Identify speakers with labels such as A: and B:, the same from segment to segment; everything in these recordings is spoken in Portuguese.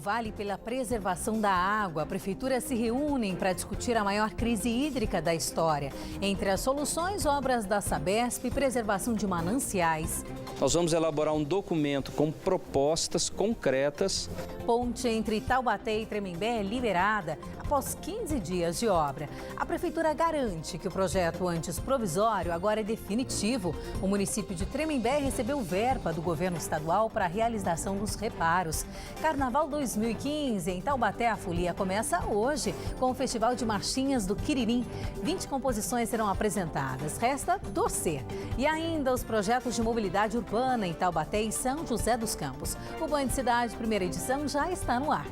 A: Vale pela Preservação da Água. A Prefeitura se reúnem para discutir a maior crise hídrica da história. Entre as soluções, obras da Sabesp e preservação de mananciais.
B: Nós vamos elaborar um documento com propostas concretas.
A: Ponte entre Taubaté e Tremembé é liberada após 15 dias de obra. A Prefeitura garante que o projeto antes provisório agora é definitivo. O município de Tremembé recebeu verba do governo estadual para a realização dos reparos. Carnaval 2015 em Taubaté, a folia começa hoje com o Festival de Marchinhas do Quiririm. 20 composições serão apresentadas. Resta torcer. E ainda os projetos de mobilidade urbana em Taubaté e São José dos Campos. O Band Cidade, primeira edição, já está no ar.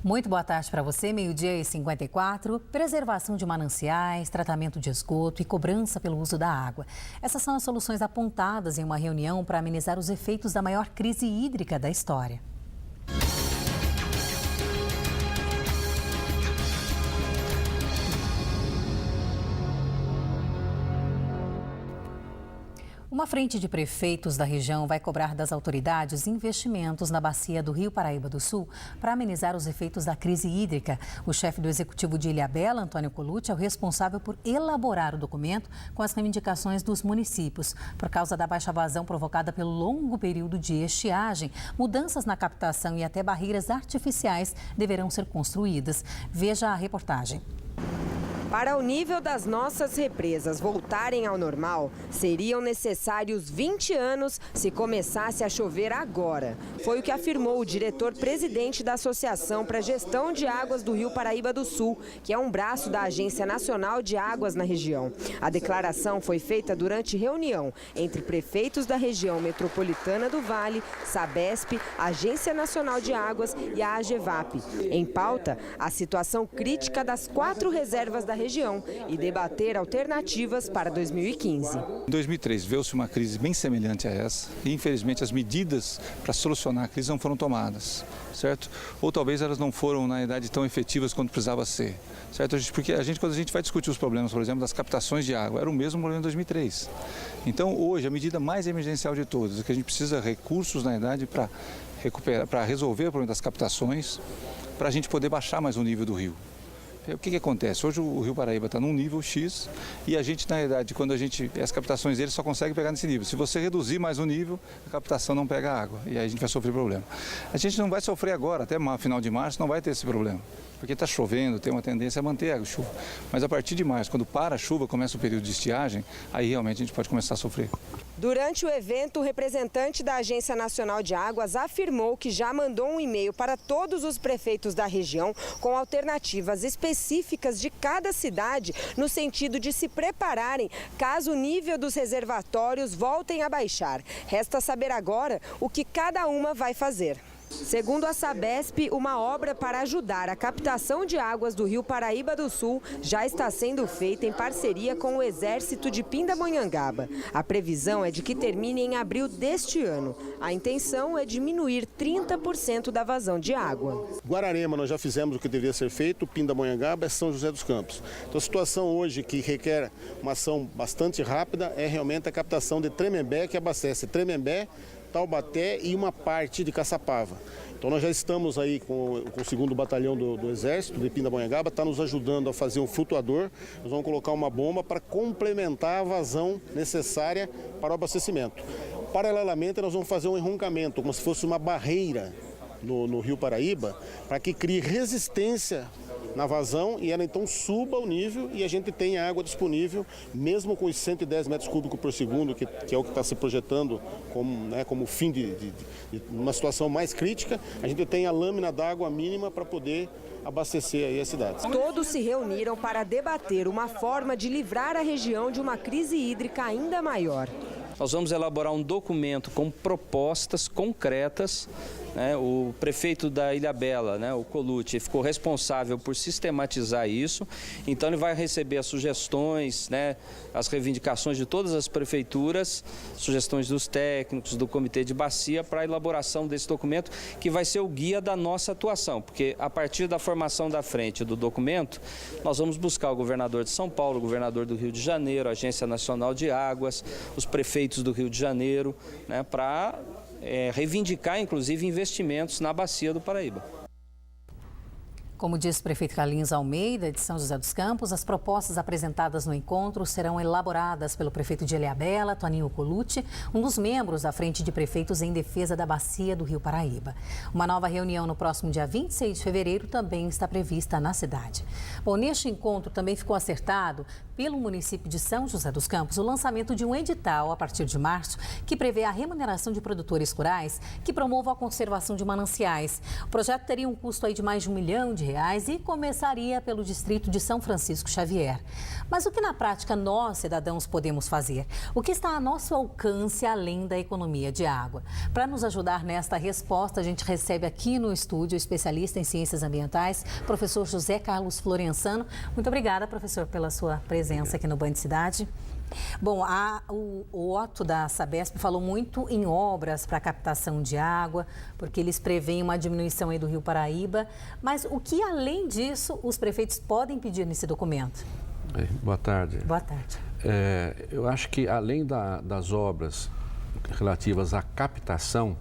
A: Muito boa tarde para você, 12h54. Preservação de mananciais, tratamento de esgoto e cobrança pelo uso da água. Essas são as soluções apontadas em uma reunião para amenizar os efeitos da maior crise hídrica da história. Uma frente de prefeitos da região vai cobrar das autoridades investimentos na bacia do Rio Paraíba do Sul para amenizar os efeitos da crise hídrica. O chefe do executivo de Ilhabela, Antônio Colucci, é o responsável por elaborar o documento com as reivindicações dos municípios. Por causa da baixa vazão provocada pelo longo período de estiagem, mudanças na captação e até barreiras artificiais deverão ser construídas. Veja a reportagem.
C: Para o nível das nossas represas voltarem ao normal, seriam necessários 20 anos se começasse a chover agora. Foi o que afirmou o diretor-presidente da Associação para a Gestão de Águas do Rio Paraíba do Sul, que é um braço da Agência Nacional de Águas na região. A declaração foi feita durante reunião entre prefeitos da região metropolitana do Vale, Sabesp, Agência Nacional de Águas e a AGEVAP. Em pauta, a situação crítica das 4 reservas da região e debater alternativas para 2015.
D: Em 2003 veio-se uma crise bem semelhante a essa e infelizmente as medidas para solucionar a crise não foram tomadas, certo? Ou talvez elas não foram na verdade tão efetivas quanto precisava ser, certo? Porque quando a gente vai discutir os problemas, por exemplo, das captações de água, era o mesmo problema em 2003. Então hoje a medida mais emergencial de todas é que a gente precisa de recursos na verdade para resolver o problema das captações, para a gente poder baixar mais o nível do rio. O que acontece? Hoje o Rio Paraíba está num nível X e a gente, na verdade, as captações dele só consegue pegar nesse nível. Se você reduzir mais o nível, a captação não pega água e aí a gente vai sofrer problema. A gente não vai sofrer agora, até final de março não vai ter esse problema, porque está chovendo, tem uma tendência a manter a chuva. Mas a partir de março, quando para a chuva, começa o período de estiagem, aí realmente a gente pode começar a sofrer.
C: Durante o evento, o representante da Agência Nacional de Águas afirmou que já mandou um e-mail para todos os prefeitos da região com alternativas específicas de cada cidade no sentido de se prepararem caso o nível dos reservatórios voltem a baixar. Resta saber agora o que cada uma vai fazer. Segundo a Sabesp, uma obra para ajudar a captação de águas do Rio Paraíba do Sul já está sendo feita em parceria com o Exército de Pindamonhangaba. A previsão é de que termine em abril deste ano. A intenção é diminuir 30% da vazão de água.
E: Guararema nós já fizemos o que deveria ser feito, Pindamonhangaba é São José dos Campos. Então a situação hoje que requer uma ação bastante rápida é realmente a captação de Tremembé, que abastece Tremembé, Taubaté e uma parte de Caçapava. Então nós já estamos aí com o 2º Batalhão do Exército de Pindamonhangaba, está nos ajudando a fazer um flutuador. Nós vamos colocar uma bomba para complementar a vazão necessária para o abastecimento. Paralelamente nós vamos fazer um enroncamento, como se fosse uma barreira no Rio Paraíba, para que crie resistência na vazão e ela então suba o nível e a gente tenha água disponível, mesmo com os 110 metros cúbicos por segundo, que é o que está se projetando como fim de uma situação mais crítica, a gente tem a lâmina d'água mínima para poder abastecer aí as cidades.
C: Todos se reuniram para debater uma forma de livrar a região de uma crise hídrica ainda maior.
B: Nós vamos elaborar um documento com propostas concretas né, o prefeito da Ilhabela, né, o Colucci, ficou responsável por sistematizar isso, então ele vai receber as sugestões, né, as reivindicações de todas as prefeituras, sugestões dos técnicos, do Comitê de Bacia para a elaboração desse documento, que vai ser o guia da nossa atuação, porque a partir da formação da frente do documento, nós vamos buscar o governador de São Paulo, o governador do Rio de Janeiro, a Agência Nacional de Águas, os prefeitos do Rio de Janeiro, né, para reivindicar, inclusive, investimentos na bacia do Paraíba.
A: Como disse o prefeito Carlinhos Almeida, de São José dos Campos, as propostas apresentadas no encontro serão elaboradas pelo prefeito de Ilhabela, Toninho Colucci, um dos membros da Frente de Prefeitos em Defesa da Bacia do Rio Paraíba. Uma nova reunião no próximo dia 26 de fevereiro também está prevista na cidade. Bom, neste encontro também ficou acertado pelo município de São José dos Campos o lançamento de um edital a partir de março que prevê a remuneração de produtores rurais que promovam a conservação de mananciais. O projeto teria um custo aí de mais de R$1 milhão e começaria pelo distrito de São Francisco Xavier. Mas o que na prática nós, cidadãos, podemos fazer? O que está a nosso alcance além da economia de água? Para nos ajudar nesta resposta, a gente recebe aqui no estúdio o especialista em ciências ambientais, professor José Carlos Florensano. Muito obrigada, professor, pela sua presença aqui no Band Cidade. Bom, o Otto da Sabesp falou muito em obras para captação de água, porque eles preveem uma diminuição aí do Rio Paraíba. Mas o que, além disso, os prefeitos podem pedir nesse documento?
F: Boa tarde.
A: Boa tarde.
F: Eu acho que, além das obras relativas à captação,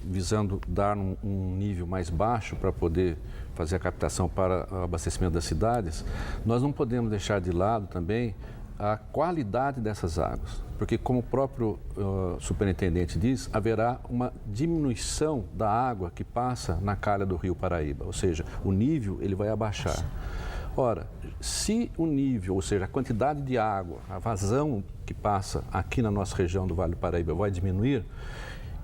F: visando dar um nível mais baixo para poder fazer a captação para o abastecimento das cidades, nós não podemos deixar de lado também a qualidade dessas águas, porque como o próprio superintendente diz, haverá uma diminuição da água que passa na calha do Rio Paraíba, ou seja, o nível ele vai abaixar. Ora, se o nível, ou seja, a quantidade de água, a vazão que passa aqui na nossa região do Vale do Paraíba vai diminuir,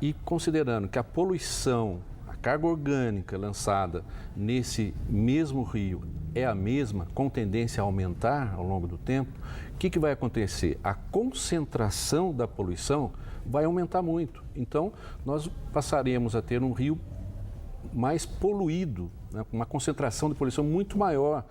F: e considerando que a poluição, a carga orgânica lançada nesse mesmo rio é a mesma, com tendência a aumentar ao longo do tempo, o que vai acontecer? A concentração da poluição vai aumentar muito. Então, nós passaremos a ter um rio mais poluído, né, com uma concentração de poluição muito maior.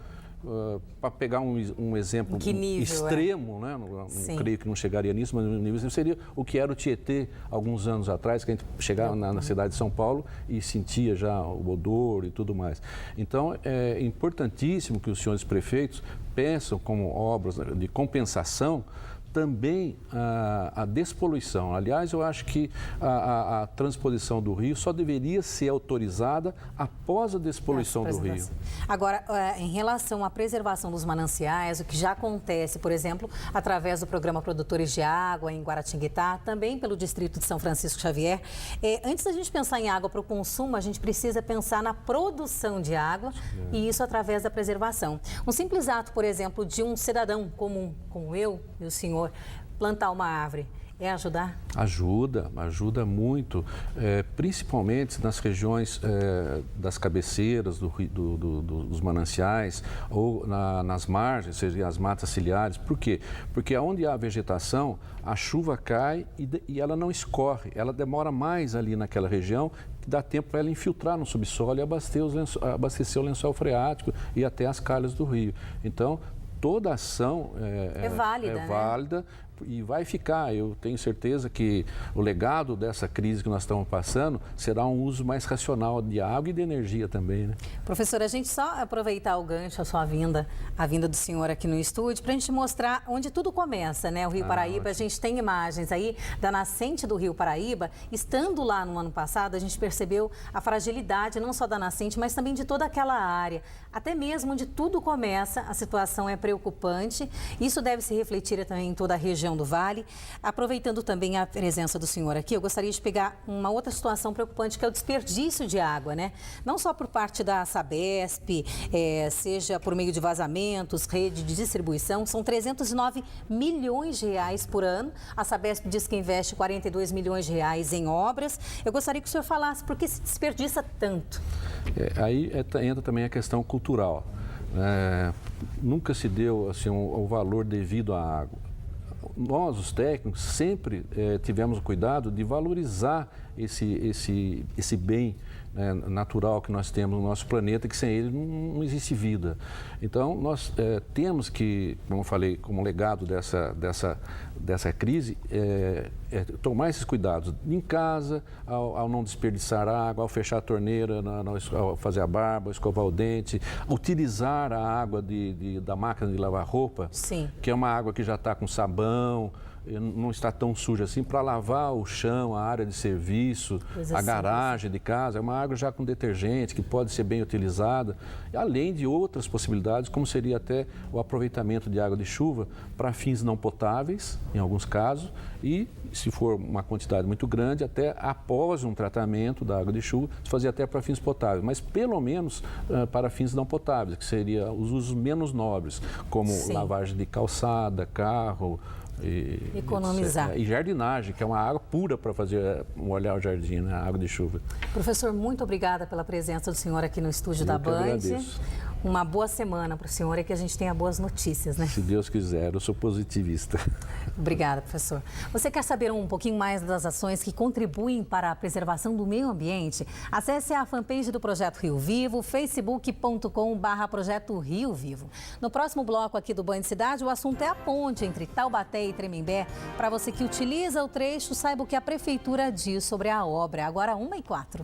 F: Para pegar um exemplo extremo, né? Não creio que não chegaria nisso, mas no nível seria o que era o Tietê alguns anos atrás, que a gente chegava na cidade de São Paulo e sentia já o odor e tudo mais. Então, é importantíssimo que os senhores prefeitos pensam como obras de compensação também a despoluição. Aliás, eu acho que a transposição do rio só deveria ser autorizada após a despoluição do rio.
A: Agora, em relação à preservação dos mananciais, o que já acontece, por exemplo, através do programa Produtores de Água em Guaratinguetá, também pelo distrito de São Francisco Xavier, antes da gente pensar em água para o consumo, a gente precisa pensar na produção de água e isso através da preservação. Um simples ato, por exemplo, de um cidadão comum, como eu e o senhor, plantar uma árvore, ajudar? Ajuda muito, principalmente nas regiões das cabeceiras dos mananciais ou nas margens, seja as matas ciliares. Por quê? Porque onde há vegetação, a chuva cai e ela não escorre, ela demora mais ali naquela região, que dá tempo para ela infiltrar no subsolo e abastecer o lençol freático e até as calhas do rio. Então, toda ação é válida, e vai ficar. Eu tenho certeza que o legado dessa crise que nós estamos passando será um uso mais racional de água e de energia também, né? Professora, a gente só aproveitar o gancho, a vinda do senhor aqui no estúdio, para a gente mostrar onde tudo começa, né? O Rio Paraíba, a gente tem imagens aí da nascente do Rio Paraíba. Estando lá no ano passado, a gente percebeu a fragilidade não só da nascente, mas também de toda aquela área. Até mesmo onde tudo começa, a situação é preocupante. Isso deve se refletir também em toda a região do Vale. Aproveitando também a presença do senhor aqui, eu gostaria de pegar uma outra situação preocupante, que é o desperdício de água, né? Não só por parte da Sabesp, seja por meio de vazamentos, rede de distribuição, são 309 milhões de reais por ano. A Sabesp diz que investe 42 milhões de reais em obras. Eu gostaria que o senhor falasse por que se desperdiça tanto.
F: Aí entra também a questão cultural. Nunca se deu assim, o valor devido à água. nós, os técnicos, sempre tivemos o cuidado de valorizar esse bem, né, natural que nós temos no nosso planeta, que sem ele não existe vida. Então, nós temos que, como eu falei, como legado dessa crise, tomar esses cuidados em casa, ao não desperdiçar água, ao fechar a torneira, ao fazer a barba, ao escovar o dente, utilizar a água da máquina de lavar roupa,
A: Sim.
F: que é uma água que já está com sabão, não está tão suja assim, para lavar o chão, a área de serviço, a garagem de casa. É uma água já com detergente, que pode ser bem utilizada, além de outras possibilidades, como seria até o aproveitamento de água de chuva para fins não potáveis, em alguns casos, e se for uma quantidade muito grande, até após um tratamento da água de chuva, se fazer até para fins potáveis, mas pelo menos para fins não potáveis, que seria os usos menos nobres, como
A: Sim.
F: lavagem de calçada, carro,
A: economizar.
F: E jardinagem, que é uma água pura para molhar o jardim, né? A água de chuva.
A: Professor, muito obrigada pela presença do senhor aqui no estúdio da Band.
F: Agradeço.
A: Uma boa semana para o senhor e que a gente tenha boas notícias, né?
F: Se Deus quiser, eu sou positivista.
A: Obrigada, professor. Você quer saber um pouquinho mais das ações que contribuem para a preservação do meio ambiente? Acesse a fanpage do Projeto Rio Vivo, facebook.com/Projeto Rio Vivo. No próximo bloco aqui do Band Cidade, o assunto é a ponte entre Taubaté e Tremembé. Para você que utiliza o trecho, saiba o que a Prefeitura diz sobre a obra. Agora 1h04.